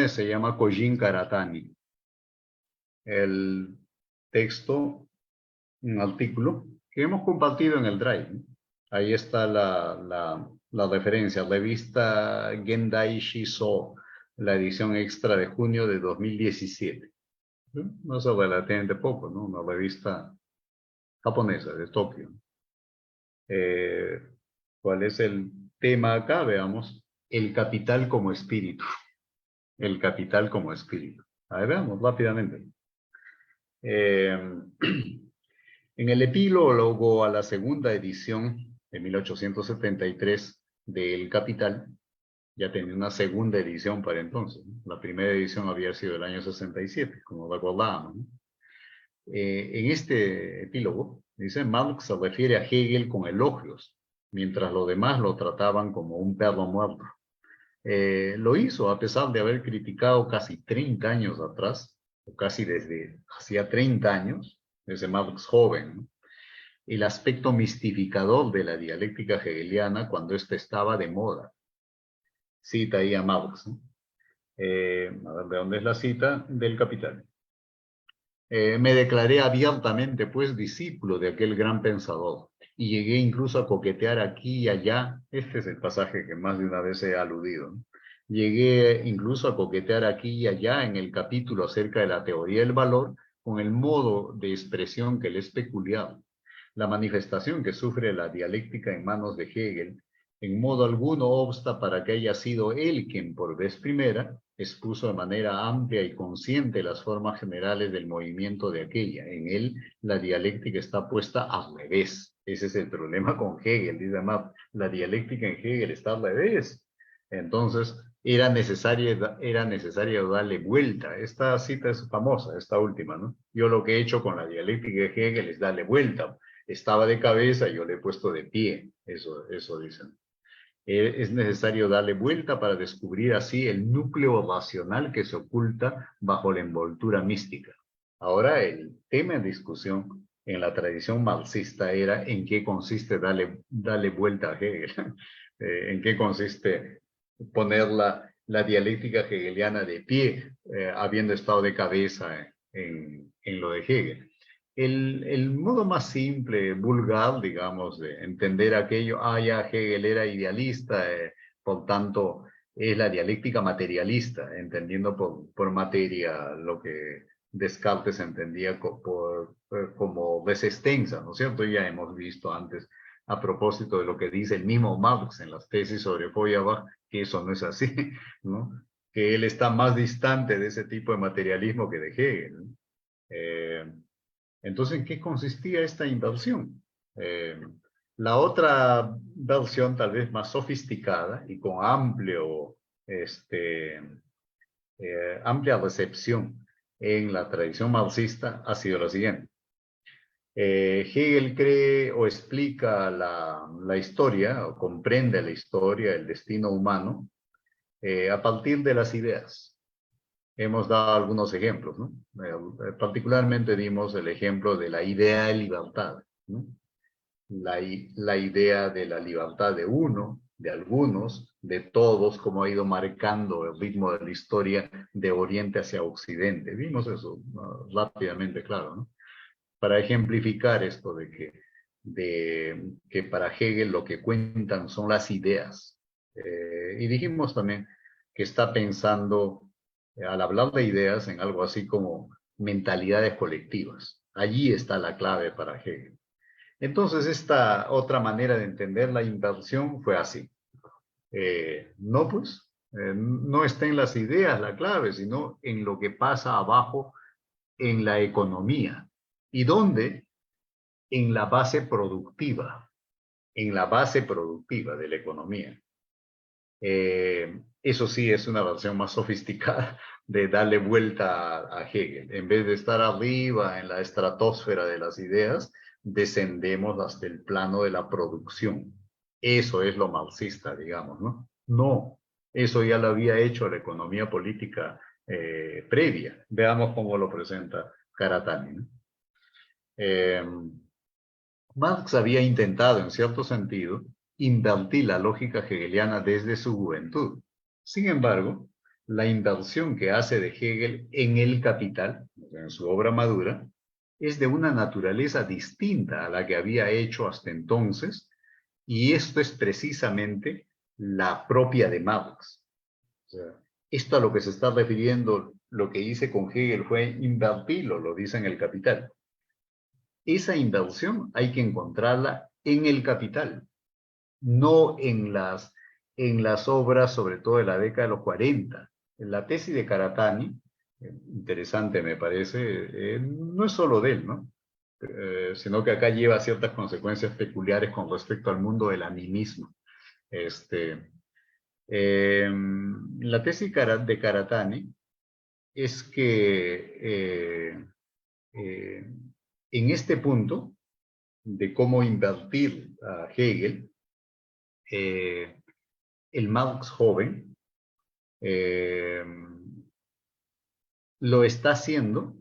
japonés se llama Kojin Karatani. El texto, un artículo que hemos compartido en el Drive, ¿no? Ahí está la referencia, revista Gendai Shiso, la edición extra de junio de 2017. No es relativamente poco, ¿no? Una revista japonesa de Tokio. ¿Cuál es el tema acá? Veamos. El capital como espíritu. El capital como espíritu. A ver, veamos rápidamente. En el epílogo a la segunda edición de 1873 del Capital, ya tenía una segunda edición para entonces, ¿no? La primera edición había sido el año 67, como recordábamos, ¿no? En este epílogo, dice, Marx se refiere a Hegel con elogios, mientras los demás lo trataban como un perro muerto. Lo hizo a pesar de haber criticado casi 30 años atrás, o casi desde hacía 30 años, desde Marx joven, ¿no? El aspecto mistificador de la dialéctica hegeliana cuando ésta estaba de moda. Cita ahí a Marx, ¿no? A ver, ¿de dónde es la cita? Del Capital. Me declaré abiertamente, pues, discípulo de aquel gran pensador, y llegué incluso a coquetear aquí y allá. Este es el pasaje que más de una vez he aludido, ¿no? Llegué incluso a coquetear aquí y allá en el capítulo acerca de la teoría del valor con el modo de expresión que le es peculiar. La manifestación que sufre la dialéctica en manos de Hegel en modo alguno obsta para que haya sido él quien por vez primera expuso de manera amplia y consciente las formas generales del movimiento de aquella. En él la dialéctica está puesta al revés. Ese es el problema con Hegel, dice Marx. La dialéctica en Hegel está al revés. Entonces, era necesario darle vuelta. Esta cita es famosa, esta última, ¿no? Yo lo que he hecho con la dialéctica de Hegel es darle vuelta. Estaba de cabeza, yo le he puesto de pie. Eso dicen. Es necesario darle vuelta para descubrir así el núcleo racional que se oculta bajo la envoltura mística. Ahora, el tema en discusión en la tradición marxista era en qué consiste darle vuelta a Hegel, en qué consiste poner la dialéctica hegeliana de pie, habiendo estado de cabeza en lo de Hegel. El modo más simple, vulgar, digamos, de entender aquello, ya Hegel era idealista, por tanto, es la dialéctica materialista, entendiendo por materia lo que Descartes entendía como resistencia, ¿no es cierto? Ya hemos visto antes, a propósito de lo que dice el mismo Marx en las tesis sobre Feuerbach, que eso no es así, ¿no? Que él está más distante de ese tipo de materialismo que de Hegel, ¿no? Entonces, ¿en qué consistía esta inversión? La otra versión, tal vez más sofisticada y con amplia recepción en la tradición marxista, ha sido la siguiente. Hegel cree o explica la historia, o comprende la historia, el destino humano, a partir de las ideas. Hemos dado algunos ejemplos, ¿no? Particularmente dimos el ejemplo de la idea de libertad, ¿no? La idea de la libertad de uno, de algunos, de todos, como ha ido marcando el ritmo de la historia de Oriente hacia Occidente. Vimos eso, ¿no? Rápidamente, claro, ¿no? Para ejemplificar esto de que para Hegel lo que cuentan son las ideas. Y dijimos también que está pensando al hablar de ideas en algo así como mentalidades colectivas. Allí está la clave para Hegel. Entonces, esta otra manera de entender la inversión fue así. No está en las ideas la clave, sino en lo que pasa abajo en la economía. ¿Y dónde? En la base productiva de la economía. Eso sí es una versión más sofisticada de darle vuelta a Hegel. En vez de estar arriba en la estratosfera de las ideas, descendemos hasta el plano de la producción. Eso es lo marxista, digamos, ¿no? No, eso ya lo había hecho la economía política previa. Veamos cómo lo presenta Karatani, ¿no? Marx había intentado, en cierto sentido, invertir la lógica hegeliana desde su juventud. Sin embargo, la inversión que hace de Hegel en el Capital, en su obra madura, es de una naturaleza distinta a la que había hecho hasta entonces, y esto es precisamente la propia de Marx. O sea, esto a lo que se está refiriendo, lo que hice con Hegel fue invertirlo, lo dice en el Capital. Esa inversión hay que encontrarla en el Capital, no en las obras, sobre todo de la década de los 40. La tesis de Karatani, interesante me parece, no es solo de él, ¿no? Sino que acá lleva ciertas consecuencias peculiares con respecto al mundo del animismo. Este, la tesis de Karatani es que eh, en este punto de cómo invertir a Hegel, eh, el Marx joven eh, lo está haciendo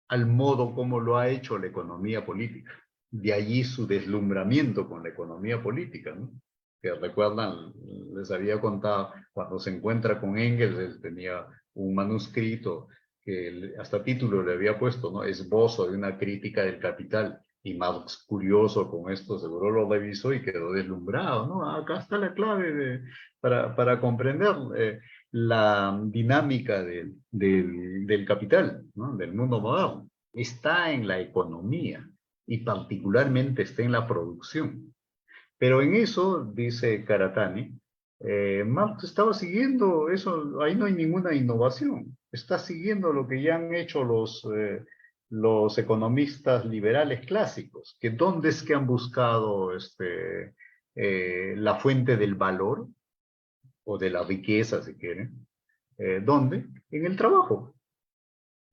al modo como lo ha hecho la economía política. De allí su deslumbramiento con la economía política, ¿no? Que recuerdan, les había contado, cuando se encuentra con Engels, él tenía un manuscrito que hasta título le había puesto, ¿no? Esbozo de una crítica del capital. Y Marx, curioso con esto, seguro lo revisó y quedó deslumbrado, ¿no? Acá está la clave para comprender la dinámica del capital, ¿no? Del mundo moderno. Está en la economía y particularmente está en la producción. Pero en eso, dice Karatani, Marx estaba siguiendo eso, ahí no hay ninguna innovación. Está siguiendo lo que ya han hecho los economistas liberales clásicos, que dónde es que han buscado la fuente del valor o de la riqueza, si quieren. ¿Dónde? En el trabajo.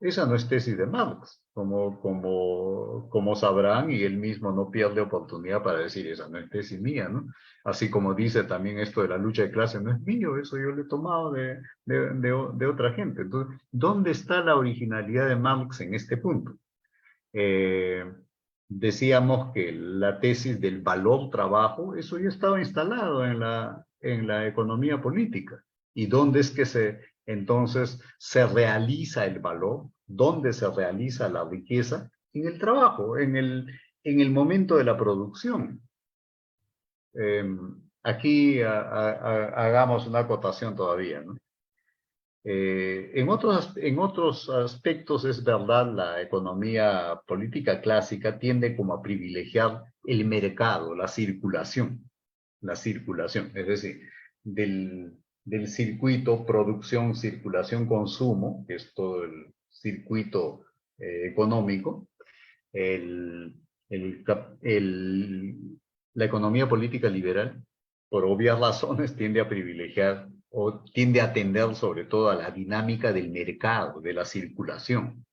Esa no es tesis de Marx, como sabrán, y él mismo no pierde oportunidad para decir, esa no es tesis mía, ¿no? Así como dice también esto de la lucha de clases, no es mío, eso yo lo he tomado de otra gente. Entonces, ¿dónde está la originalidad de Marx en este punto? Eh, Decíamos que la tesis del valor trabajo, eso ya estaba instalado en la economía política. ¿Y dónde es que entonces se realiza el valor? ¿Dónde se realiza la riqueza? En el trabajo, en el momento de la producción. Eh, Aquí hagamos una acotación todavía, ¿no? En otros aspectos es verdad, la economía política clásica tiende como a privilegiar el mercado, la circulación, es decir, del circuito producción, circulación, consumo, que es todo el circuito económico, el, la economía política liberal, por obvias razones, tiende a privilegiar o tiende a atender sobre todo a la dinámica del mercado, de la circulación.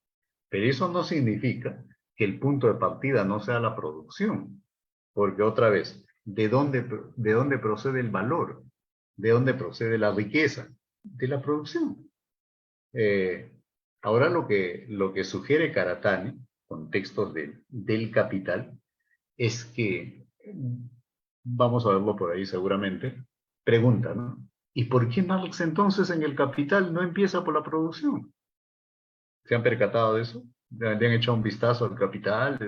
Pero eso no significa que el punto de partida no sea la producción, porque otra vez, de dónde procede el valor? ¿De dónde procede la riqueza? De la producción. Eh, Ahora lo que sugiere Karatani, con textos del Capital, es que, vamos a verlo por ahí seguramente, pregunta, ¿no? ¿Y por qué Marx entonces en el Capital no empieza por la producción? ¿Se han percatado de eso? ¿Le han echado un vistazo al Capital?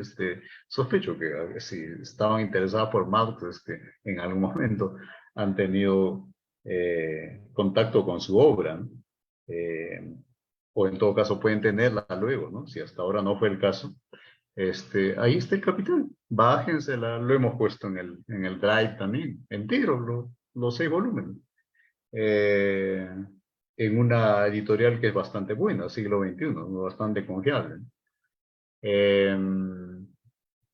Sospecho que si estaban interesados por Marx, en algún momento han tenido contacto con su obra, ¿no? Eh, o en todo caso pueden tenerla luego, ¿no? Si hasta ahora no fue el caso. Ahí está el Capital. Bájensela, lo hemos puesto en el Drive también, entero, los 6 volúmenes. Eh, en una editorial que es bastante buena, siglo XXI, bastante confiable. Eh,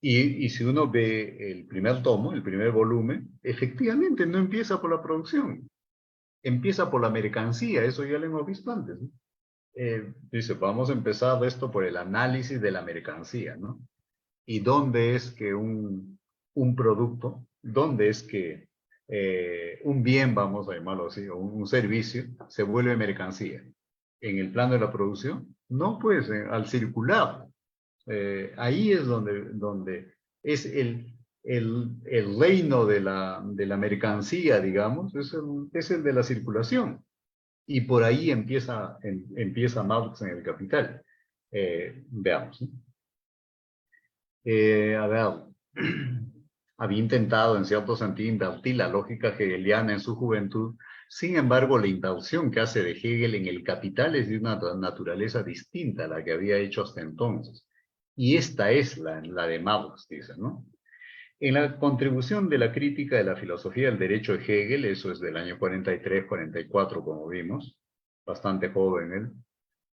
y si uno ve el primer tomo, el primer volumen, efectivamente no empieza por la producción, empieza por la mercancía, eso ya lo hemos visto antes, ¿no? Dice, vamos a empezar esto por el análisis de la mercancía, ¿no? Y dónde es que un producto, dónde es que un bien, vamos a llamarlo así, o un servicio, se vuelve mercancía. En el plano de la producción, no, pues al circular. Ahí es donde es el reino de la mercancía, digamos, es el de la circulación. Y por ahí empieza Marx en el Capital. Veamos, ¿no? A ver, había intentado en cierto sentido invertir la lógica hegeliana en su juventud. Sin embargo, la inversión que hace de Hegel en el Capital es de una naturaleza distinta a la que había hecho hasta entonces. Y esta es la de Marx, dice, ¿no? En la contribución de la crítica de la filosofía del derecho de Hegel, eso es del año 43-44, como vimos, bastante joven él,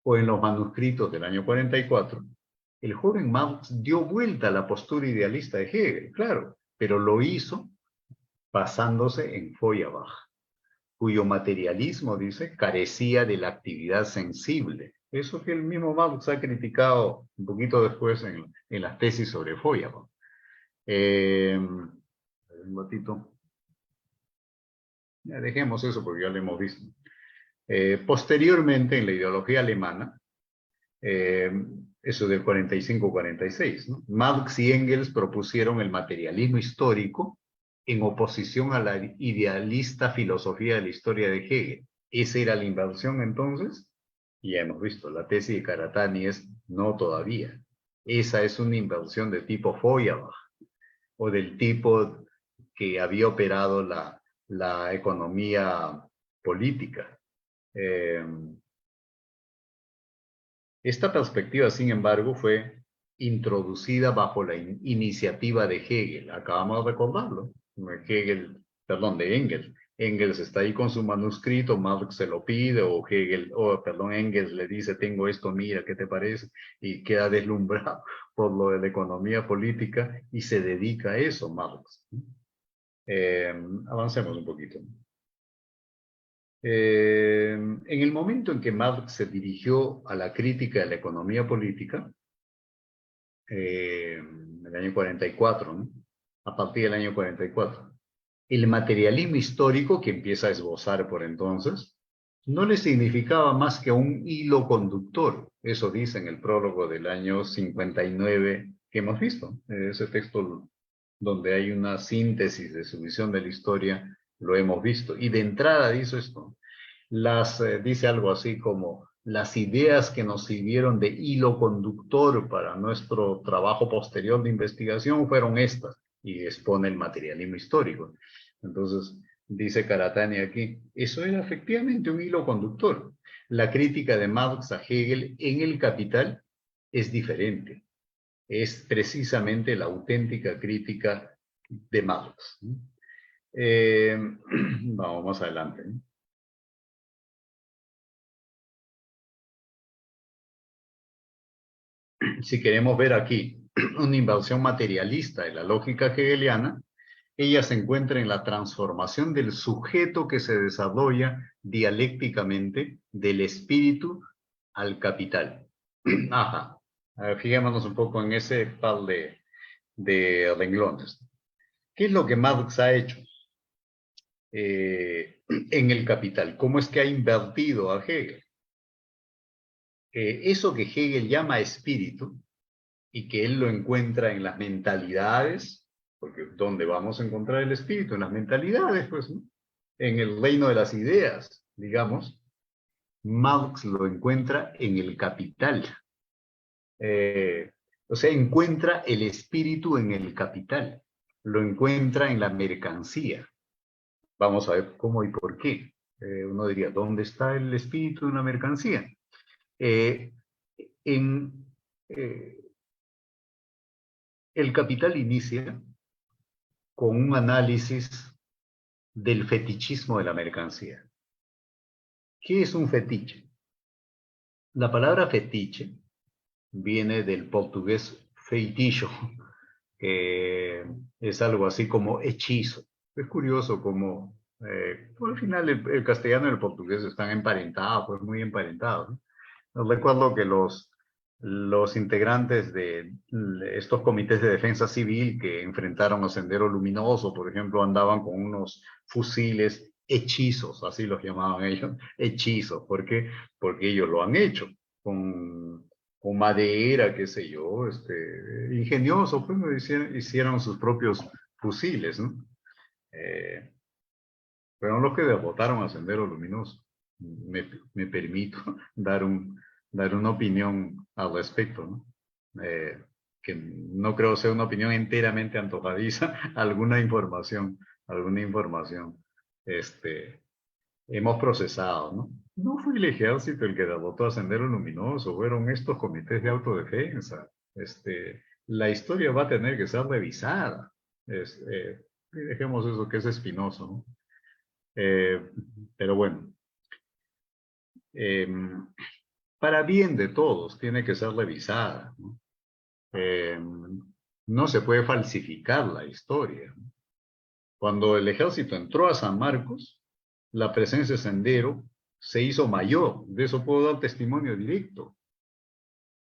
o en los manuscritos del año 44, el joven Marx dio vuelta a la postura idealista de Hegel, claro, pero lo hizo basándose en Feuerbach, cuyo materialismo, dice, carecía de la actividad sensible. Eso que el mismo Marx ha criticado un poquito después en las tesis sobre Feuerbach. Un ratito. Ya dejemos eso porque ya lo hemos visto. Posteriormente, en la ideología alemana, eso del 45-46, ¿no? Marx y Engels propusieron el materialismo histórico en oposición a la idealista filosofía de la historia de Hegel. ¿Esa era la inversión entonces? Y ya hemos visto, la tesis de Karatani es no todavía. Esa es una inversión de tipo Feuerbach o del tipo que había operado la economía política. Esta perspectiva, sin embargo, fue introducida bajo la iniciativa de Hegel. Acabamos de recordarlo. De Engels. Engels está ahí con su manuscrito, Marx se lo pide, o Engels le dice, tengo esto, mira, ¿qué te parece? Y queda deslumbrado por lo de la economía política y se dedica a eso, Marx. Avancemos un poquito. En el momento en que Marx se dirigió a la crítica de la economía política, en el año 44, ¿no? A partir del año 44, el materialismo histórico que empieza a esbozar por entonces, no le significaba más que un hilo conductor. Eso dice en el prólogo del año 59 que hemos visto, ese texto donde hay una síntesis de su visión de la historia, lo hemos visto. Y de entrada dice esto, dice algo así como las ideas que nos sirvieron de hilo conductor para nuestro trabajo posterior de investigación fueron estas, y expone el materialismo histórico. Entonces, dice Karatani aquí, eso era efectivamente un hilo conductor. La crítica de Marx a Hegel en el Capital es diferente. Es precisamente la auténtica crítica de Marx. Vamos más adelante. Si queremos ver aquí una inversión materialista de la lógica hegeliana, ella se encuentra en la transformación del sujeto que se desarrolla dialécticamente del espíritu al capital. Ajá. Fijémonos un poco en ese par de renglones. ¿Qué es lo que Marx ha hecho en el capital? ¿Cómo es que ha invertido a Hegel? Eso que Hegel llama espíritu, y que él lo encuentra en las mentalidades, porque ¿dónde vamos a encontrar el espíritu? En las mentalidades, pues, ¿no? En el reino de las ideas, digamos. Marx lo encuentra en el capital. O sea, encuentra el espíritu en el capital. Lo encuentra en la mercancía. Vamos a ver cómo y por qué. Uno diría, ¿dónde está el espíritu en la mercancía? Eh, en, eh, el capital inicia con un análisis del fetichismo de la mercancía. ¿Qué es un fetiche? La palabra fetiche viene del portugués feitiço, que es algo así como hechizo. Es curioso como al final el castellano y el portugués están emparentados, pues muy emparentados, ¿no? Recuerdo que los integrantes de estos comités de defensa civil que enfrentaron a Sendero Luminoso, por ejemplo, andaban con unos fusiles hechizos, así los llamaban ellos, hechizos. ¿Por qué? Porque ellos lo han hecho con madera, qué sé yo, ingenioso, pues hicieron sus propios fusiles, ¿no? Fueron los que derrotaron a Sendero Luminoso. me permito dar una opinión al respecto, ¿no? Que no creo sea una opinión enteramente antojadiza, alguna información, hemos procesado, ¿no? No fue el ejército el que derrotó a Sendero Luminoso, fueron estos comités de autodefensa. La historia va a tener que ser revisada. Y dejemos eso que es espinoso, ¿no? Pero bueno, para bien de todos tiene que ser revisada, ¿no? No se puede falsificar la historia, ¿no? Cuando el ejército entró a San Marcos, la presencia de Sendero se hizo mayor. De eso puedo dar testimonio directo.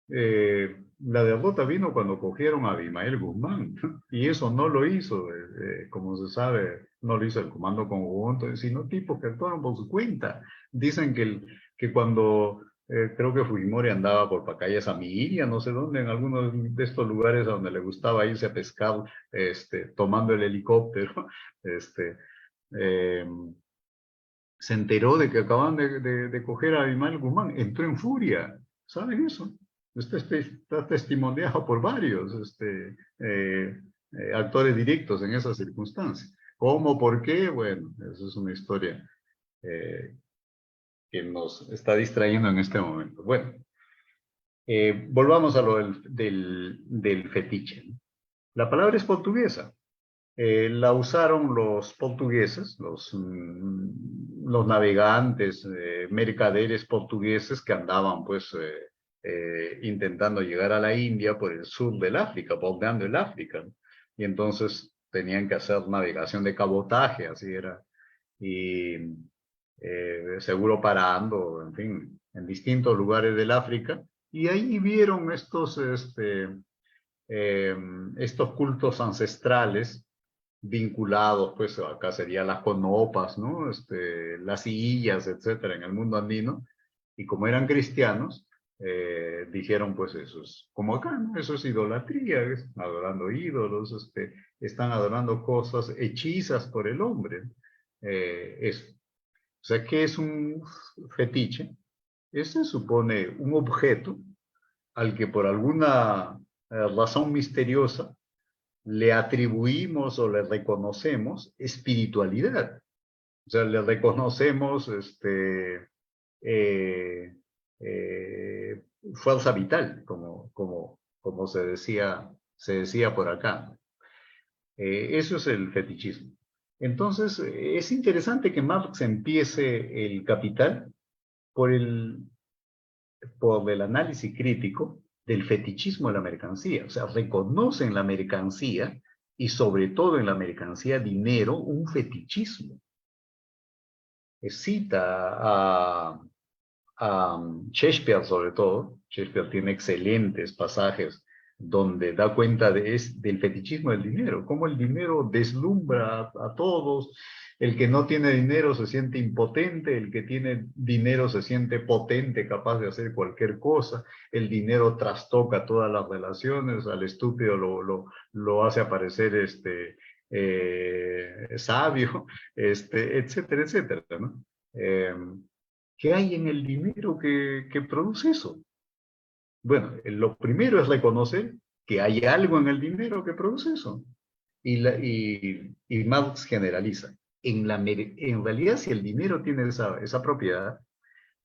La derrota vino cuando cogieron a Abimael Guzmán, y eso no lo hizo, como se sabe, no lo hizo el comando conjunto, sino tipos que actuaron por su cuenta. Dicen que cuando creo que Fujimori andaba por Pacaya Miria, no sé dónde, en algunos de estos lugares a donde le gustaba irse a pescar, tomando el helicóptero, eh, se enteró de que acaban de coger a Abimael Guzmán, entró en furia. ¿Saben eso? Está testimoniado por varios actores directos en esas circunstancias. ¿Cómo? ¿Por qué? Bueno, eso es una historia que nos está distrayendo en este momento. Bueno, volvamos a lo del fetiche, ¿no? La palabra es portuguesa. La usaron los portugueses, los navegantes, mercaderes portugueses que andaban pues intentando llegar a la India por el sur del África, bordeando el África, ¿no? Y entonces tenían que hacer navegación de cabotaje, así era, y seguro parando, en fin, en distintos lugares del África, y ahí vieron estos cultos ancestrales vinculados, pues acá serían las conopas, ¿no? Las sillas, etcétera, en el mundo andino, y como eran cristianos, dijeron, pues eso es como acá, ¿no? Eso es idolatría, adorando ídolos, están adorando cosas hechizas por el hombre. Eso. O sea, ¿qué es un fetiche? Ese supone un objeto al que por alguna razón misteriosa le atribuimos o le reconocemos espiritualidad. O sea, le reconocemos eh, eh, fuerza vital, como se decía por acá. Eso es el fetichismo. Entonces, es interesante que Marx empiece el Capital por el análisis crítico del fetichismo de la mercancía. O sea, reconoce en la mercancía, y sobre todo en la mercancía dinero, un fetichismo. Cita a Shakespeare sobre todo. Shakespeare tiene excelentes pasajes donde da cuenta del fetichismo del dinero, cómo el dinero deslumbra a todos. El que no tiene dinero se siente impotente, el que tiene dinero se siente potente, capaz de hacer cualquier cosa. El dinero trastoca todas las relaciones, al estúpido lo hace aparecer sabio, etcétera, etcétera, ¿no? ¿Qué hay en el dinero que produce eso? Bueno, lo primero es reconocer que hay algo en el dinero que produce eso. Y Marx generaliza. En realidad, si el dinero tiene esa propiedad,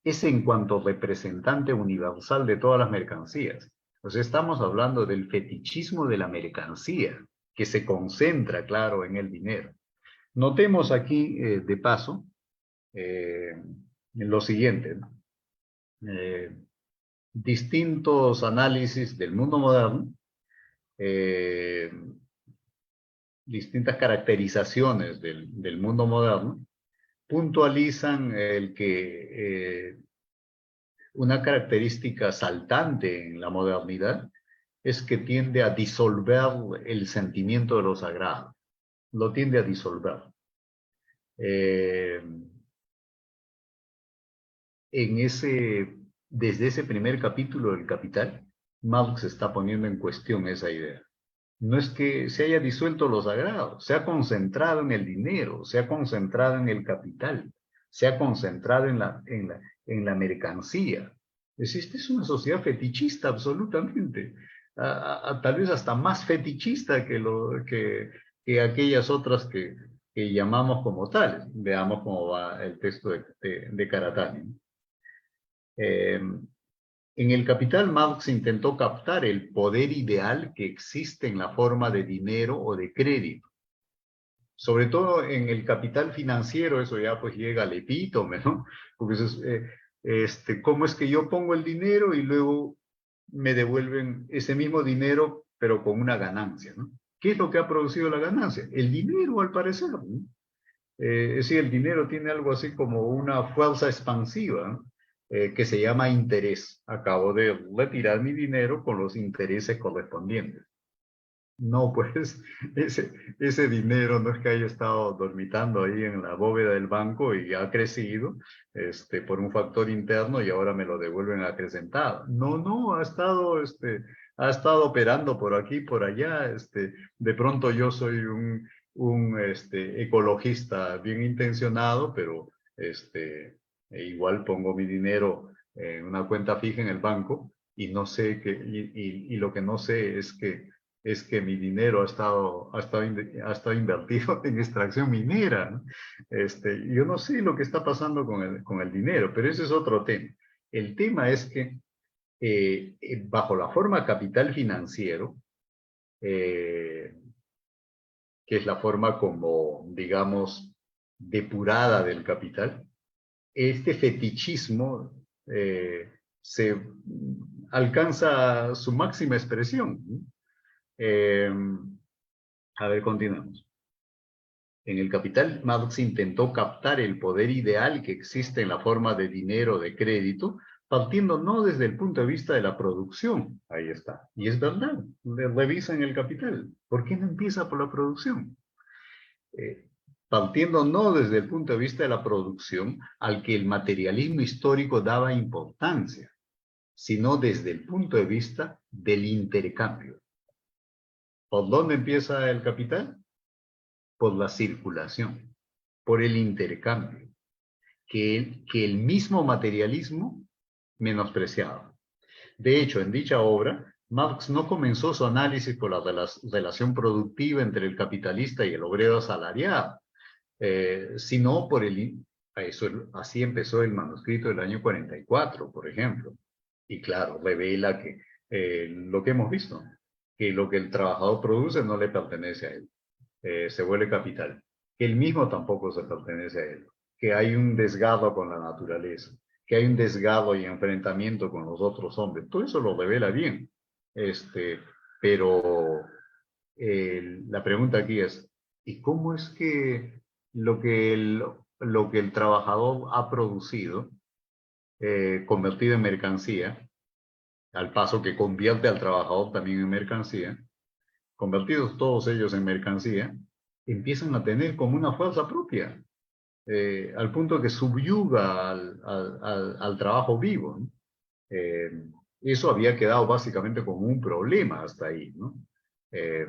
es en cuanto representante universal de todas las mercancías. O sea, estamos hablando del fetichismo de la mercancía, que se concentra, claro, en el dinero. Notemos aquí, de paso, lo siguiente, ¿no? Distintos análisis del mundo moderno, distintas caracterizaciones del mundo moderno, puntualizan el que una característica saltante en la modernidad es que tiende a disolver el sentimiento de lo sagrado, lo tiende a disolver. Desde ese primer capítulo del Capital, Marx está poniendo en cuestión esa idea. No es que se haya disuelto lo sagrado, se ha concentrado en el dinero, se ha concentrado en el capital. se ha concentrado en la mercancía. Esta es una sociedad fetichista absolutamente, tal vez hasta más fetichista que aquellas otras que llamamos como tales. Veamos cómo va el texto de Karatani. En el Capital, Marx intentó captar el poder ideal que existe en la forma de dinero o de crédito. Sobre todo en el capital financiero, eso ya pues llega al epítome, ¿no? Porque eso es, ¿cómo es que yo pongo el dinero y luego me devuelven ese mismo dinero, pero con una ganancia, ¿no? ¿Qué es lo que ha producido la ganancia? El dinero, al parecer, ¿no? Es decir, el dinero tiene algo así como una fuerza expansiva, ¿no? Que se llama interés. Acabo de retirar mi dinero con los intereses correspondientes. No, pues ese dinero no es que haya estado dormitando ahí en la bóveda del banco y ha crecido por un factor interno y ahora me lo devuelven acrecentado. No, no, ha estado operando por aquí, por allá. De pronto yo soy un ecologista bien intencionado, pero igual pongo mi dinero en una cuenta fija en el banco y no sé y lo que no sé es que mi dinero ha estado invertido en extracción minera, ¿no? Yo no sé lo que está pasando con el dinero, pero ese es otro tema. El tema es que bajo la forma capital financiero, eh, que es la forma como, digamos, depurada del capital, este fetichismo se alcanza su máxima expresión, ¿no? A ver, continuamos. En el Capital, Marx intentó captar el poder ideal que existe en la forma de dinero de crédito, partiendo no desde el punto de vista de la producción. Ahí está. Y es verdad, revisa en el Capital. ¿Por qué no empieza por la producción? Partiendo no desde el punto de vista de la producción, al que el materialismo histórico daba importancia, sino desde el punto de vista del intercambio. ¿Por dónde empieza el Capital? Por la circulación, por el intercambio, que el mismo materialismo menospreciaba. De hecho, en dicha obra, Marx no comenzó su análisis por la relación productiva entre el capitalista y el obrero asalariado, sino por así empezó el manuscrito del año 44, por ejemplo. Y claro, revela que lo que hemos visto, que lo que el trabajador produce no le pertenece a él. Se vuelve capital, que él mismo tampoco se pertenece a él, que hay un desgarro con la naturaleza, que hay un desgarro y enfrentamiento con los otros hombres. Todo eso lo revela bien. Pero la pregunta aquí es, ¿y cómo es que lo que el trabajador ha producido, convertido en mercancía, al paso que convierte al trabajador también en mercancía, convertidos todos ellos en mercancía, empiezan a tener como una fuerza propia, al punto que subyuga al trabajo vivo, ¿no? Eso había quedado básicamente como un problema hasta ahí, ¿no? Eh,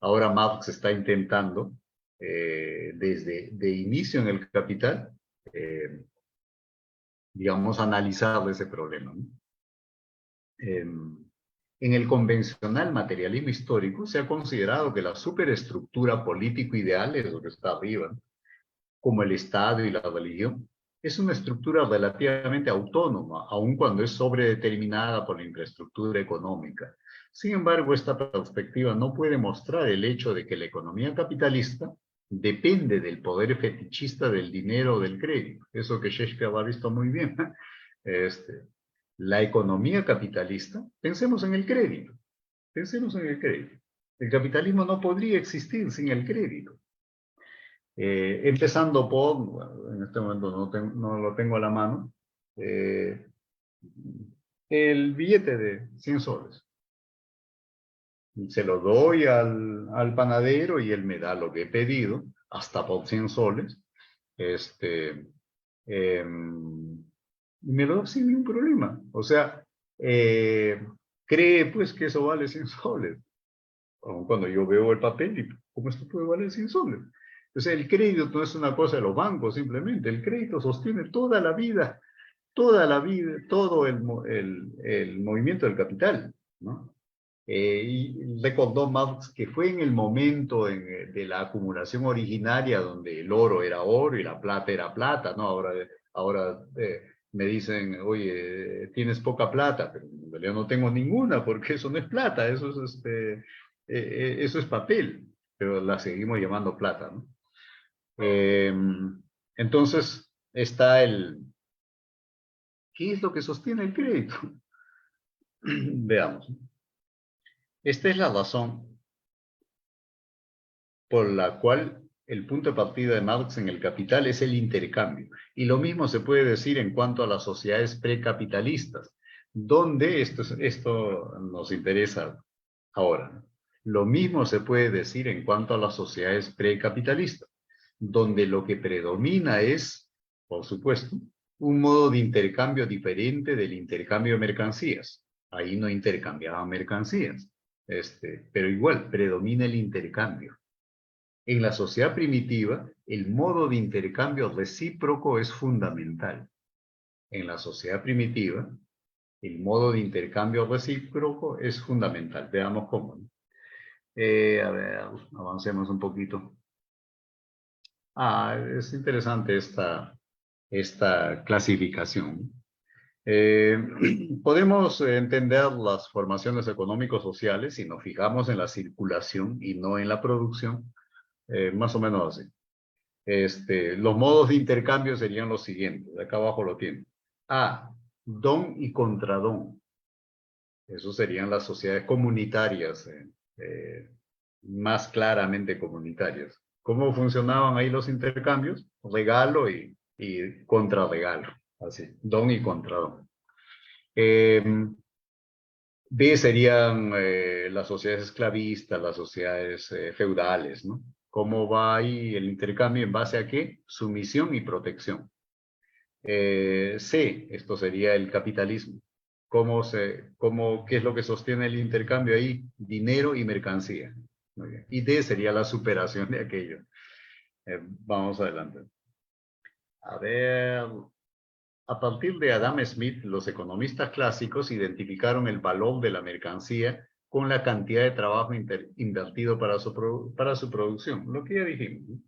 Ahora Marx está intentando, desde de inicio en el Capital, digamos, analizar ese problema, ¿no? En el convencional materialismo histórico se ha considerado que la superestructura político ideal, es lo que está arriba, como el Estado y la religión, es una estructura relativamente autónoma, aun cuando es sobredeterminada por la infraestructura económica. Sin embargo, esta perspectiva no puede mostrar el hecho de que la economía capitalista depende del poder fetichista del dinero o del crédito. Eso que Shakespeare ha visto muy bien. La economía capitalista, pensemos en el crédito. Pensemos en el crédito. El capitalismo no podría existir sin el crédito. Empezando por, bueno, en este momento no lo tengo a la mano, el billete de 100 soles. Se lo doy al panadero y él me da lo que he pedido, hasta por 100 soles. Me lo da sin ningún problema. O sea, cree pues que eso vale 100 soles. Aun cuando yo veo el papel y ¿cómo esto puede valer 100 soles? Entonces el crédito no es una cosa de los bancos simplemente, el crédito sostiene toda la vida, todo el movimiento del capital, ¿no? Y recordó Marx que fue en el momento de la acumulación originaria donde el oro era oro y la plata era plata, ¿no? Ahora me dicen, oye, tienes poca plata, pero en realidad no tengo ninguna porque eso no es plata, eso es papel, pero la seguimos llamando plata, ¿no? Eh, entonces está ¿qué es lo que sostiene el crédito? Veamos. Esta es la razón por la cual el punto de partida de Marx en el Capital es el intercambio. Y lo mismo se puede decir en cuanto a las sociedades precapitalistas, donde esto nos interesa ahora. Lo mismo se puede decir en cuanto a las sociedades precapitalistas, donde lo que predomina es, por supuesto, un modo de intercambio diferente del intercambio de mercancías. Ahí no intercambiaban mercancías, pero igual predomina el intercambio. En la sociedad primitiva, el modo de intercambio recíproco es fundamental. En la sociedad primitiva, el modo de intercambio recíproco es fundamental. Veamos cómo. A ver, avancemos un poquito. Es interesante esta clasificación. Podemos entender las formaciones económico-sociales si nos fijamos en la circulación y no en la producción, más o menos así. Los modos de intercambio serían los siguientes. Acá abajo lo tienen. A, don y contradón. Eso serían las sociedades comunitarias, más claramente comunitarias. ¿Cómo funcionaban ahí los intercambios? Regalo y contrarregalo. Así, don y contradón. B serían las sociedades esclavistas, las sociedades feudales, ¿no? ¿Cómo va ahí el intercambio? ¿En base a qué? Sumisión y protección. C, esto sería el capitalismo. ¿Qué es lo que sostiene el intercambio ahí? Dinero y mercancía. Muy bien. Y D sería la superación de aquello. Vamos adelante. A ver, a partir de Adam Smith, los economistas clásicos identificaron el valor de la mercancía con la cantidad de trabajo invertido para su producción, lo que ya dijimos, ¿no?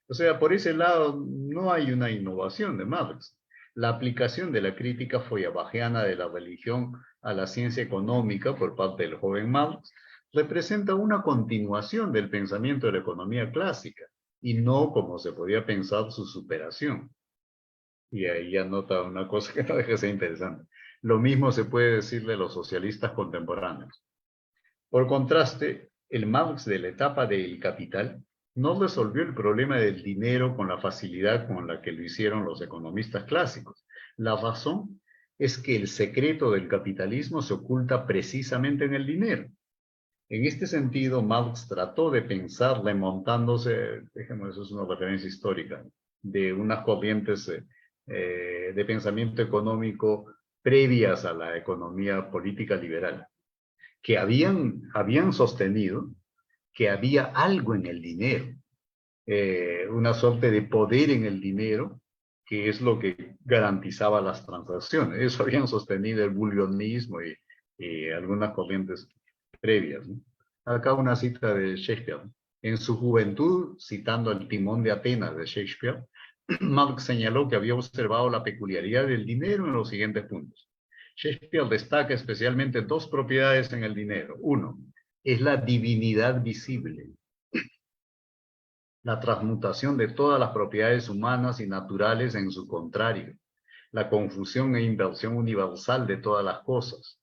O sea, por ese lado no hay una innovación de Marx. La aplicación de la crítica feuerbachana de la religión a la ciencia económica por parte del joven Marx representa una continuación del pensamiento de la economía clásica y no, como se podía pensar, su superación. Y ahí ya nota una cosa que no deja de ser interesante. Lo mismo se puede decir de los socialistas contemporáneos. Por contraste, el Marx de la etapa del Capital no resolvió el problema del dinero con la facilidad con la que lo hicieron los economistas clásicos. La razón es que el secreto del capitalismo se oculta precisamente en el dinero. En este sentido, Marx trató de pensar remontándose, déjenme, eso es una referencia histórica, de unas corrientes de pensamiento económico previas a la economía política liberal, que habían sostenido que había algo en el dinero, una suerte de poder en el dinero, que es lo que garantizaba las transacciones. Eso habían sostenido el bullionismo y algunas corrientes previas, ¿no? Acá una cita de Shakespeare. En su juventud, citando el Timón de Atenas de Shakespeare, Marx señaló que había observado la peculiaridad del dinero en los siguientes puntos. Shakespeare destaca especialmente dos propiedades en el dinero. Uno, es la divinidad visible, la transmutación de todas las propiedades humanas y naturales en su contrario, la confusión e inversión universal de todas las cosas.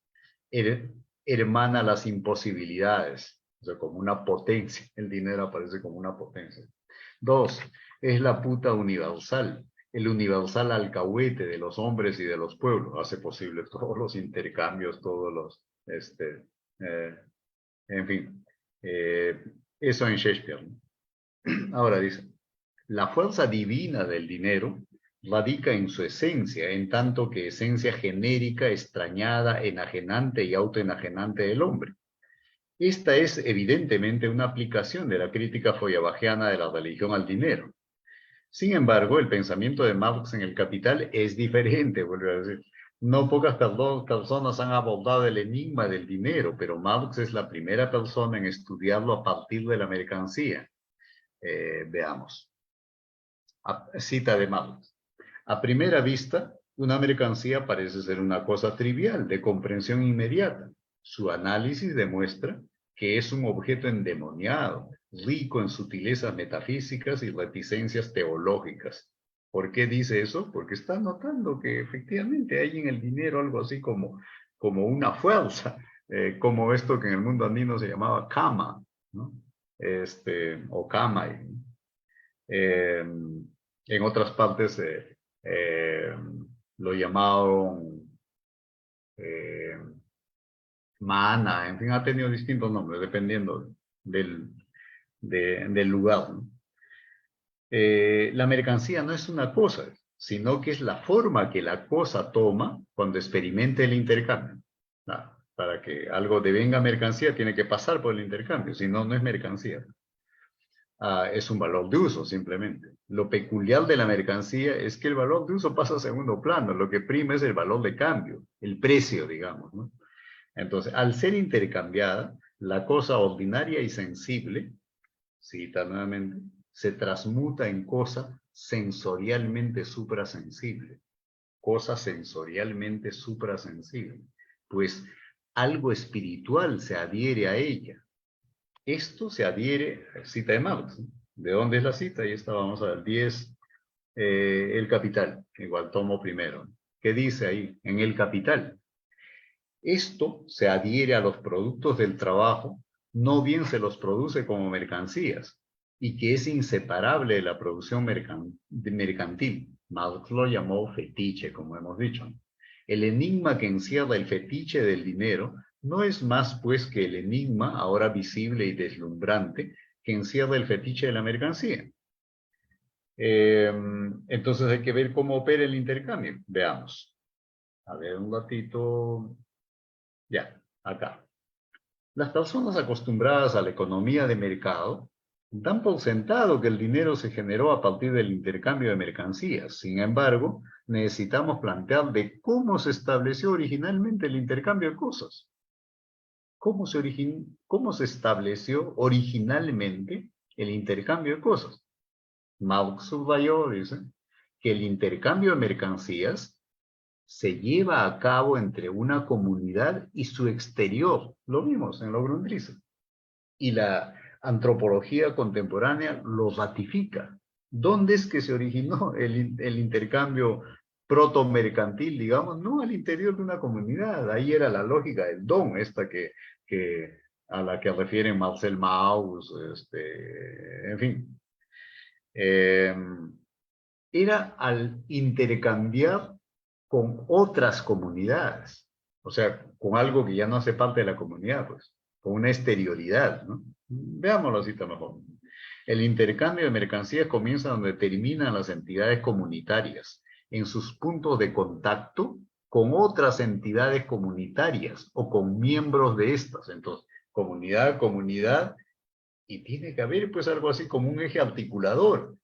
Hermana las imposibilidades, o sea, como una potencia. El dinero aparece como una potencia. Dos, es la puta universal, el universal alcahuete de los hombres y de los pueblos. Hace posible todos los intercambios, en fin, eso en Shakespeare. Ahora dice, la fuerza divina del dinero radica en su esencia, en tanto que esencia genérica, extrañada, enajenante y autoenajenante del hombre. Esta es evidentemente una aplicación de la crítica feuerbachana de la religión al dinero. Sin embargo, el pensamiento de Marx en el Capital es diferente, vuelvo a decir. No pocas personas han abordado el enigma del dinero, pero Marx es la primera persona en estudiarlo a partir de la mercancía. Veamos. Cita de Marx. A primera vista, una mercancía parece ser una cosa trivial, de comprensión inmediata. Su análisis demuestra que es un objeto endemoniado, rico en sutilezas metafísicas y reticencias teológicas. ¿Por qué dice eso? Porque está notando que efectivamente hay en el dinero algo así como una fuerza, como esto que en el mundo andino se llamaba kama, ¿no? O kama. En otras partes eh, lo llamaron eh, mana, en fin, ha tenido distintos nombres dependiendo del, del lugar, ¿no? La mercancía no es una cosa, sino que es la forma que la cosa toma cuando experimenta el intercambio. Para que algo devenga mercancía tiene que pasar por el intercambio, si no, no es mercancía. Es un valor de uso, simplemente. Lo peculiar de la mercancía es que el valor de uso pasa a segundo plano. Lo que prima es el valor de cambio, el precio, digamos, ¿no? Entonces, al ser intercambiada, la cosa ordinaria y sensible, cita nuevamente, se transmuta en cosa sensorialmente suprasensible. Cosa sensorialmente suprasensible. Pues algo espiritual se adhiere a ella. Esto se adhiere, cita de Marx, ¿no? ¿De dónde es la cita? Ahí está, vamos a ver, 10, El Capital, igual tomo primero. ¿Qué dice ahí? En El Capital. Esto se adhiere a los productos del trabajo, no bien se los produce como mercancías, y que es inseparable de la producción mercantil. Marx lo llamó fetiche, como hemos dicho. El enigma que encierra el fetiche del dinero no es más pues que el enigma, ahora visible y deslumbrante, que encierra el fetiche de la mercancía. Entonces hay que ver cómo opera el intercambio. Veamos. A ver, un ratito. Ya, acá. Las personas acostumbradas a la economía de mercado dan por sentado que el dinero se generó a partir del intercambio de mercancías. Sin embargo, necesitamos plantear de cómo se estableció originalmente el intercambio de cosas. ¿Cómo se estableció originalmente el intercambio de cosas? Marx subrayó, dice, que el intercambio de mercancías se lleva a cabo entre una comunidad y su exterior. Lo vimos en la Grundrisse. Y la antropología contemporánea lo ratifica. ¿Dónde es que se originó el intercambio proto-mercantil, digamos? No al interior de una comunidad. Ahí era la lógica del don, esta a la que refieren Marcel Mauss, en fin. Era al intercambiar con otras comunidades, o sea, con algo que ya no hace parte de la comunidad, pues, con una exterioridad, ¿no? Veámoslo así mejor. El intercambio de mercancías comienza donde terminan las entidades comunitarias, en sus puntos de contacto con otras entidades comunitarias o con miembros de estas. Entonces, comunidad, comunidad, y tiene que haber pues algo así como un eje articulador.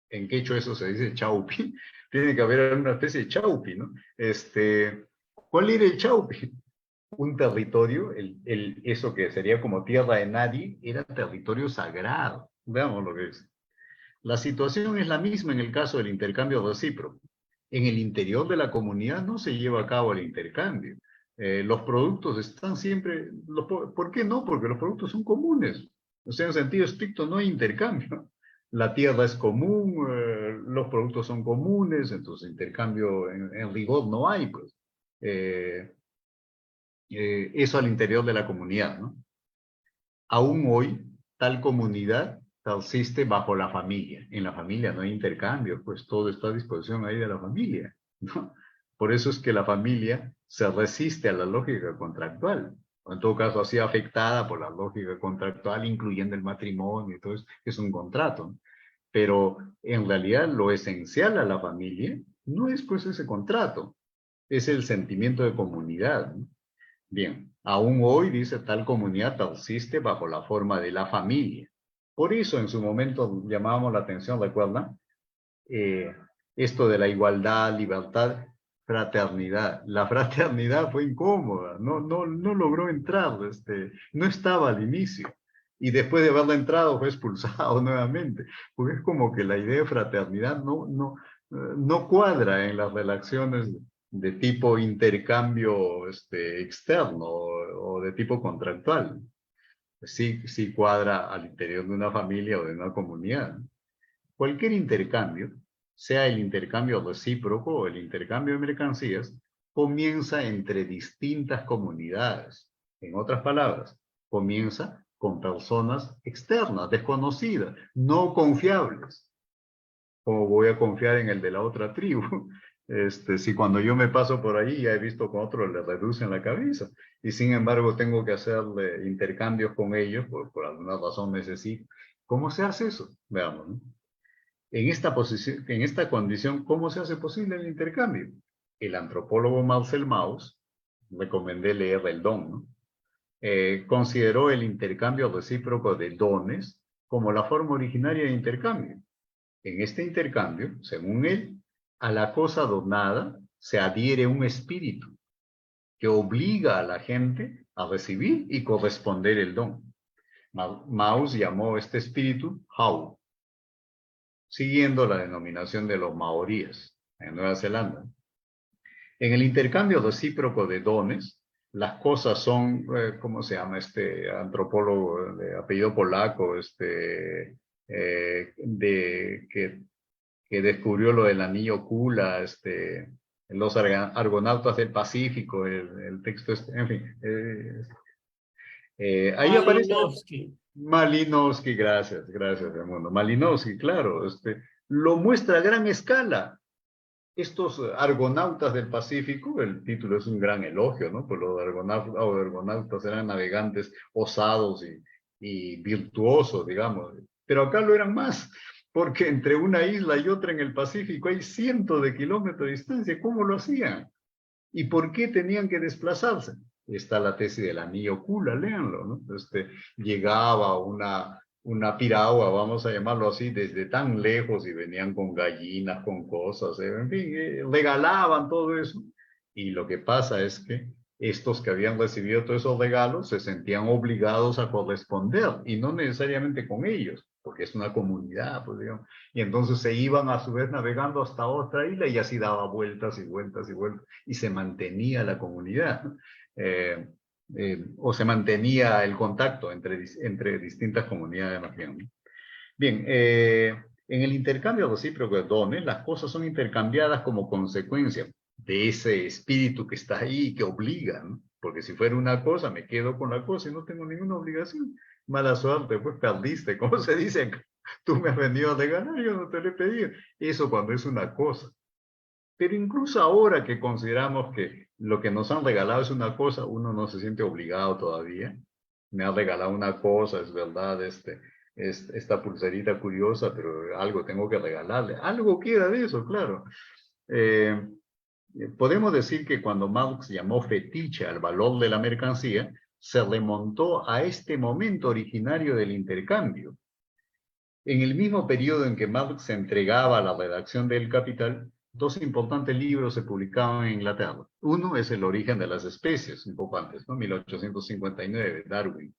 En quechua eso se dice chaupi. Tiene que haber una especie de chaupi, ¿no? ¿Cuál era el chaupi? Un territorio, eso que sería como tierra de nadie, era territorio sagrado. Veamos lo que es. La situación es la misma en el caso del intercambio recíproco. En el interior de la comunidad no se lleva a cabo el intercambio. Los productos están siempre... ¿Por qué no? Porque los productos son comunes. O sea, en sentido estricto no hay intercambio. La tierra es común, los productos son comunes, entonces intercambio en rigor no hay, pues. Eso al interior de la comunidad, ¿no? Aún hoy, tal comunidad persiste bajo la familia. En la familia no hay intercambio, pues todo está a disposición ahí de la familia, ¿no? Por eso es que la familia se resiste a la lógica contractual, o en todo caso así afectada por la lógica contractual, incluyendo el matrimonio, entonces es un contrato, ¿no? Pero en realidad lo esencial a la familia no es pues ese contrato, es el sentimiento de comunidad, ¿no? Bien, aún hoy, dice, tal comunidad persiste bajo la forma de la familia. Por eso en su momento llamábamos la atención, ¿recuerdan? eh, Esto de la igualdad, libertad, fraternidad. La fraternidad fue incómoda, no logró entrar, no estaba al inicio. Y después de haberla entrado fue expulsado nuevamente, porque es como que la idea de fraternidad no cuadra en las relaciones de tipo intercambio externo o de tipo contractual. Sí cuadra al interior de una familia o de una comunidad. Cualquier intercambio, sea el intercambio recíproco o el intercambio de mercancías, comienza entre distintas comunidades. En otras palabras, comienza con personas externas, desconocidas, no confiables. ¿Cómo voy a confiar en el de la otra tribu? Si cuando yo me paso por ahí ya he visto que otros le reducen la cabeza y sin embargo tengo que hacerle intercambios con ellos, por alguna razón necesito. ¿Cómo se hace eso? Veamos, ¿no? En esta posición, en esta condición, ¿cómo se hace posible el intercambio? El antropólogo Marcel Mauss, recomendé leer El Don, ¿no? Consideró el intercambio recíproco de dones como la forma originaria de intercambio. En este intercambio, según él, a la cosa donada se adhiere un espíritu que obliga a la gente a recibir y corresponder el don. Mauss llamó este espíritu Hau, siguiendo la denominación de los maoríes en Nueva Zelanda. En el intercambio recíproco de dones, las cosas son, ¿cómo se llama este antropólogo de apellido polaco, que descubrió lo del anillo Kula, los argonautas del Pacífico, el texto, en fin. Ahí aparece Malinowski. Malinowski, gracias, Raimundo. Malinowski, claro, lo muestra a gran escala. Estos argonautas del Pacífico, el título es un gran elogio, ¿no? Pues los argonautas eran navegantes osados y virtuosos, digamos. Pero acá lo eran más, porque entre una isla y otra en el Pacífico hay cientos de kilómetros de distancia. ¿Cómo lo hacían? ¿Y por qué tenían que desplazarse? Está la tesis del anillo Kula, léanlo, ¿no? Llegaba una piragua, vamos a llamarlo así, desde tan lejos y venían con gallinas, con cosas, en fin, regalaban todo eso. Y lo que pasa es que estos que habían recibido todos esos regalos se sentían obligados a corresponder y no necesariamente con ellos, porque es una comunidad, pues digamos. Y entonces se iban a su vez navegando hasta otra isla y así daba vueltas y vueltas y vueltas y se mantenía la comunidad, o se mantenía el contacto entre distintas comunidades más bien, ¿no? Bien, en el intercambio recíproco de dones, las cosas son intercambiadas como consecuencia de ese espíritu que está ahí y que obliga, ¿no? Porque si fuera una cosa, me quedo con la cosa y no tengo ninguna obligación. Mala suerte, pues perdiste, como se dice, tú me has venido a regalar, yo no te lo he pedido. Eso cuando es una cosa. Pero incluso ahora que consideramos que lo que nos han regalado es una cosa, uno no se siente obligado todavía. Me ha regalado una cosa, es verdad, esta pulserita curiosa, pero algo tengo que regalarle. Algo queda de eso, claro. Eh, Podemos decir que cuando Marx llamó fetiche al valor de la mercancía, se remontó a este momento originario del intercambio. En el mismo periodo en que Marx se entregaba a la redacción del Capital, dos importantes libros se publicaban en Inglaterra. Uno es El origen de las especies, un poco antes, ¿no? 1859, Darwin.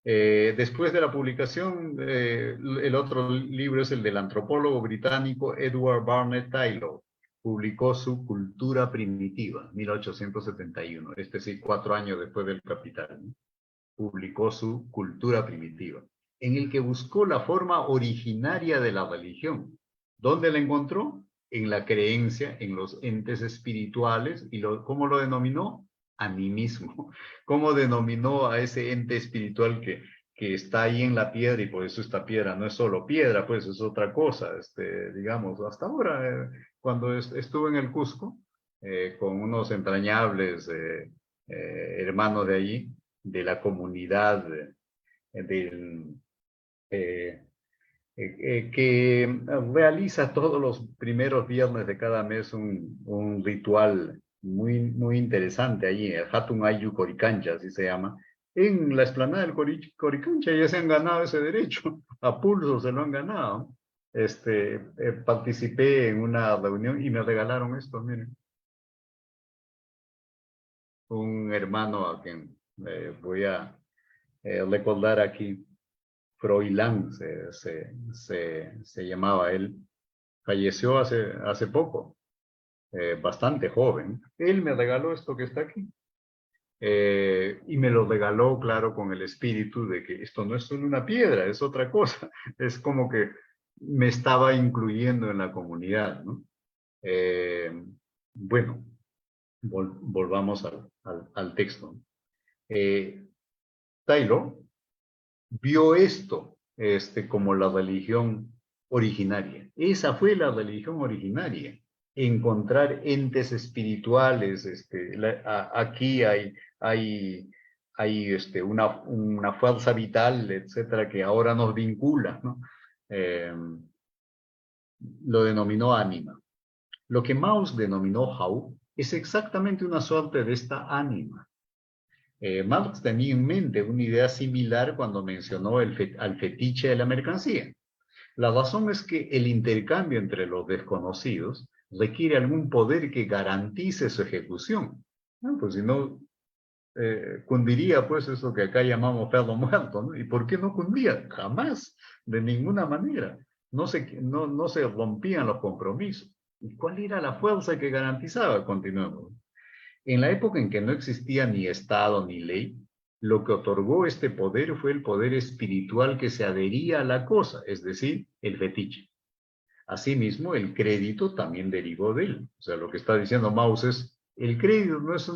Después de la publicación, el otro libro es el del antropólogo británico Edward Barnett Taylor. Publicó su Cultura Primitiva, 1871. Sí, 4 años después del Capital, ¿no? Publicó su Cultura Primitiva, en el que buscó la forma originaria de la religión. ¿Dónde la encontró? En la creencia en los entes espirituales y ¿cómo lo denominó? Animismo. ¿Cómo denominó a ese ente espiritual que está ahí en la piedra y por eso esta piedra no es solo piedra, pues es otra cosa, digamos, hasta ahora, cuando estuve en el Cusco, con unos entrañables hermanos de allí, de la comunidad del, eh, que realiza todos los primeros viernes de cada mes un ritual muy interesante allí, el Hatun Ayu Coricancha, así se llama. En la explanada del Coricancha ya se han ganado ese derecho, a pulso se lo han ganado. Participé en una reunión y me regalaron esto, miren, un hermano a quien voy a recordar aquí, Froilán se llamaba él, falleció hace poco, bastante joven. Él me regaló esto que está aquí. Y me lo regaló, claro, con el espíritu de que esto no es solo una piedra, es otra cosa. Es como que me estaba incluyendo en la comunidad, ¿no? Eh, bueno, volvamos al texto. Eh, Taylor vio esto como la religión originaria. Esa fue la religión originaria. Encontrar entes espirituales. Aquí hay una fuerza vital, etcétera, que ahora nos vincula, ¿no? Eh, lo denominó ánima. Lo que Mauss denominó Hau es exactamente una suerte de esta ánima. Marx tenía en mente una idea similar cuando mencionó al fetiche de la mercancía. La razón es que el intercambio entre los desconocidos requiere algún poder que garantice su ejecución. Pues si no, cundiría pues eso que acá llamamos perro muerto, ¿no? ¿Y por qué no cundía? Jamás, de ninguna manera. No se rompían los compromisos. ¿Y cuál era la fuerza que garantizaba? Continuemos. En la época en que no existía ni Estado ni ley, lo que otorgó este poder fue el poder espiritual que se adhería a la cosa, es decir, el fetiche. Asimismo, el crédito también derivó de él. O sea, lo que está diciendo Mauss es, el crédito no es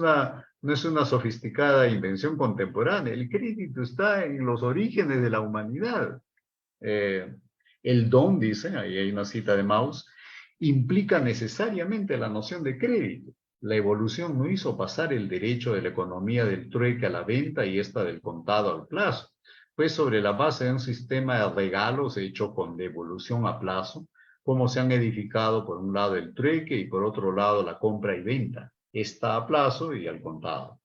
una sofisticada invención contemporánea, el crédito está en los orígenes de la humanidad. Eh, el don, dice, ahí hay una cita de Mauss, implica necesariamente la noción de crédito. La evolución no hizo pasar el derecho de la economía del trueque a la venta y esta del contado al plazo. Fue sobre la base de un sistema de regalos hecho con devolución a plazo, como se han edificado por un lado el trueque y por otro lado la compra y venta, esta a plazo y al contado.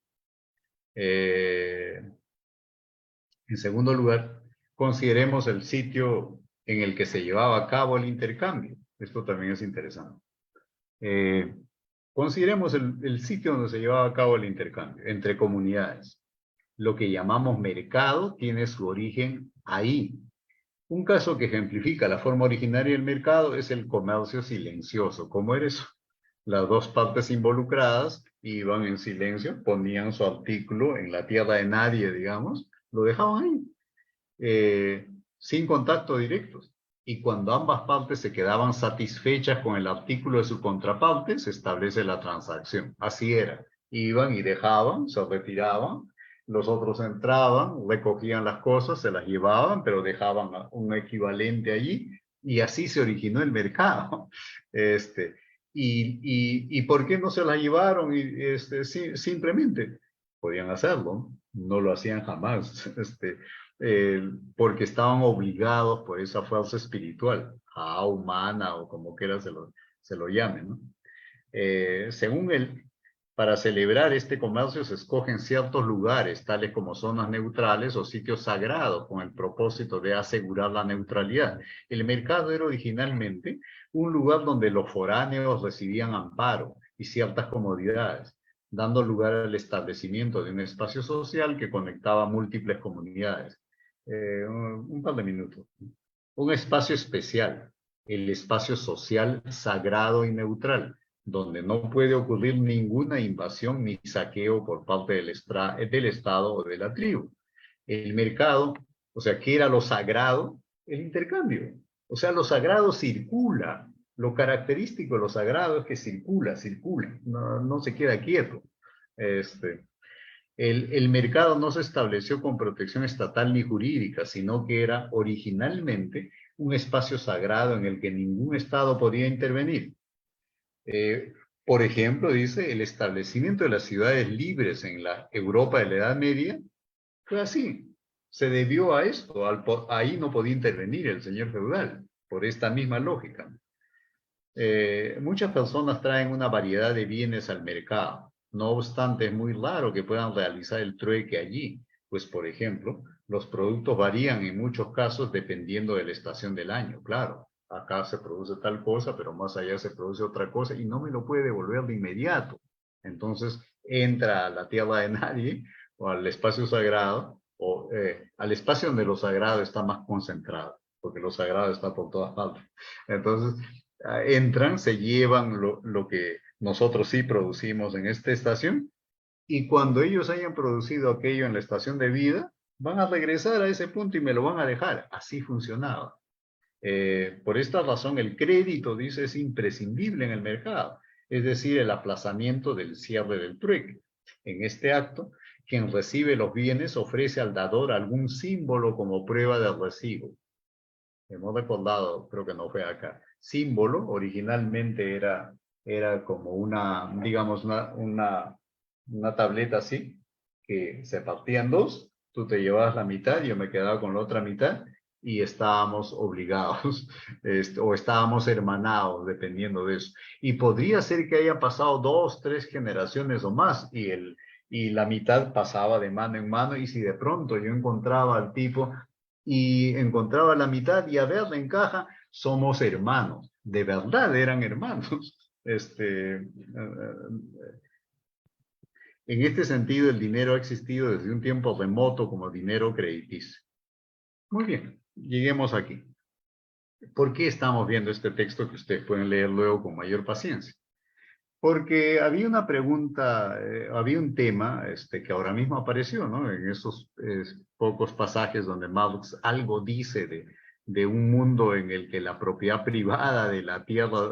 En segundo lugar, consideremos el sitio en el que se llevaba a cabo el intercambio. Esto también es interesante. Eh, Consideremos el sitio donde se llevaba a cabo el intercambio entre comunidades. Lo que llamamos mercado tiene su origen ahí. Un caso que ejemplifica la forma originaria del mercado es el comercio silencioso. ¿Cómo era eso? Las dos partes involucradas iban en silencio, ponían su artículo en la tierra de nadie, digamos, lo dejaban ahí, sin contacto directos. Y cuando ambas partes se quedaban satisfechas con el artículo de su contraparte, se establece la transacción. Así era. Iban y dejaban, se retiraban, los otros entraban, recogían las cosas, se las llevaban, pero dejaban un equivalente allí, y así se originó el mercado. Este, y ¿por qué no se las llevaron? Simplemente podían hacerlo, no lo hacían jamás. Porque estaban obligados por esa fuerza espiritual, humana o como quiera se lo llame, ¿no? Según él, para celebrar este comercio se escogen ciertos lugares, tales como zonas neutrales o sitios sagrados, con el propósito de asegurar la neutralidad. El mercado era originalmente un lugar donde los foráneos recibían amparo y ciertas comodidades, dando lugar al establecimiento de un espacio social que conectaba múltiples comunidades. Un par de minutos. Un espacio especial, el espacio social sagrado y neutral, donde no puede ocurrir ninguna invasión ni saqueo por parte del Estado o de la tribu. El mercado, o sea, ¿qué era lo sagrado? El intercambio. O sea, lo sagrado circula. Lo característico de lo sagrado es que circula, no se queda quieto. Este, el mercado no se estableció con protección estatal ni jurídica, sino que era originalmente un espacio sagrado en el que ningún Estado podía intervenir. Por ejemplo, dice, el establecimiento de las ciudades libres en la Europa de la Edad Media fue así. Se debió a esto. Ahí no podía intervenir el señor feudal, por esta misma lógica. muchas personas traen una variedad de bienes al mercado. No obstante, es muy raro que puedan realizar el trueque allí, pues, por ejemplo, los productos varían en muchos casos dependiendo de la estación del año. Claro, acá se produce tal cosa, pero más allá se produce otra cosa y no me lo puede devolver de inmediato. Entonces, entra a la tierra de nadie o al espacio sagrado o al espacio donde lo sagrado está más concentrado, porque lo sagrado está por todas partes. Entonces, entran, se llevan lo que nosotros sí producimos en esta estación y cuando ellos hayan producido aquello en la estación de vida, van a regresar a ese punto y me lo van a dejar. Así funcionaba. Por esta razón, el crédito, dice, es imprescindible en el mercado, es decir, el aplazamiento del cierre del trueque. En este acto, quien recibe los bienes ofrece al dador algún símbolo como prueba de recibo. Hemos recordado, creo que no fue acá, símbolo originalmente era como una, digamos, una tableta así, que se partía en dos, tú te llevabas la mitad, yo me quedaba con la otra mitad, y estábamos obligados, o estábamos hermanados, dependiendo de eso. Y podría ser que haya pasado 2, 3 generaciones o más, y la mitad pasaba de mano en mano, y si de pronto yo encontraba al tipo y encontraba la mitad y a ver, en caja, somos hermanos. De verdad eran hermanos. En este sentido, el dinero ha existido desde un tiempo remoto como dinero crediticio. Muy bien, lleguemos aquí. ¿Por qué estamos viendo este texto que ustedes pueden leer luego con mayor paciencia? Porque había una pregunta, había un tema que ahora mismo apareció, ¿no? En esos pocos pasajes donde Marx algo dice de un mundo en el que la propiedad privada de la tierra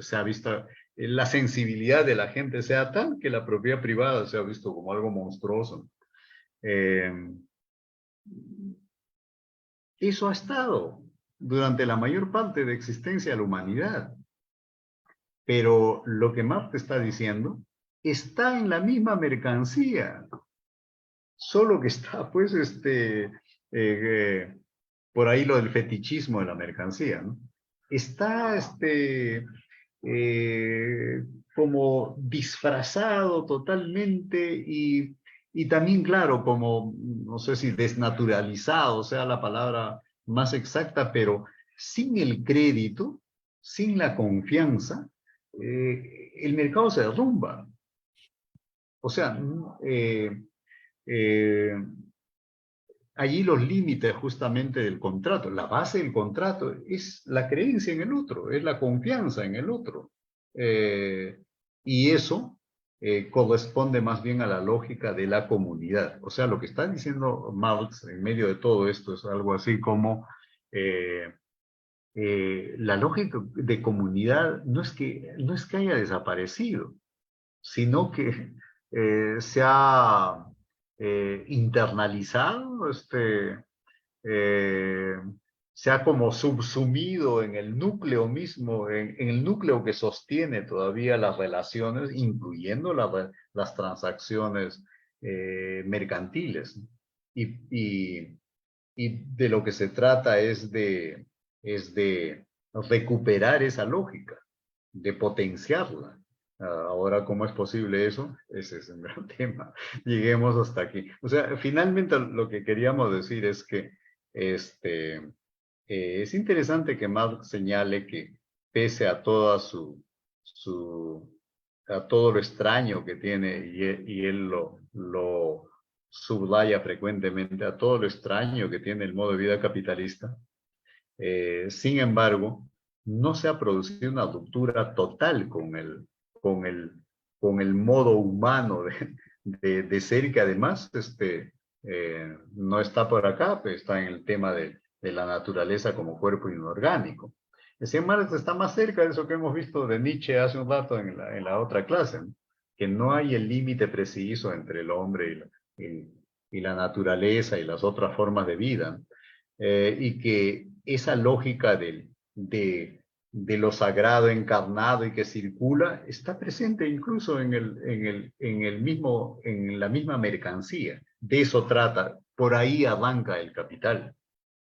se ha visto, la sensibilidad de la gente sea tal que la propiedad privada se ha visto como algo monstruoso. Eh, Eso ha estado durante la mayor parte de existencia de la humanidad. Pero lo que Marx está diciendo está en la misma mercancía, solo que está, pues, por ahí lo del fetichismo de la mercancía, ¿no? Está, eh, como disfrazado totalmente y también, claro, como, no sé si desnaturalizado sea la palabra más exacta, pero sin el crédito, sin la confianza, el mercado se derrumba. O sea, eh, allí los límites justamente del contrato, la base del contrato es la creencia en el otro, es la confianza en el otro. Eh, y eso corresponde más bien a la lógica de la comunidad. O sea, lo que está diciendo Marx en medio de todo esto es algo así como eh, la lógica de comunidad no es que haya desaparecido, sino que se ha internalizado, eh, se ha como subsumido en el núcleo mismo, en el núcleo que sostiene todavía las relaciones, incluyendo las transacciones mercantiles. Y, y, y de lo que se trata es de recuperar esa lógica, de potenciarla. Ahora, ¿cómo es posible eso? Ese es un gran tema. Lleguemos hasta aquí. O sea, finalmente lo que queríamos decir es que es interesante que Marx señale que pese a toda a todo lo extraño que tiene, y él lo subraya frecuentemente, a todo lo extraño que tiene el modo de vida capitalista, sin embargo, no se ha producido una ruptura total con el, con el modo humano de ser, que además no está por acá, pero está en el tema de la naturaleza como cuerpo inorgánico. Sin embargo, está más cerca de eso que hemos visto de Nietzsche hace un rato en la otra clase, ¿no? Que no hay el límite preciso entre el hombre y la naturaleza y las otras formas de vida, y que esa lógica de lo sagrado encarnado y que circula está presente incluso en la misma mercancía. De eso trata, por ahí arranca el capital.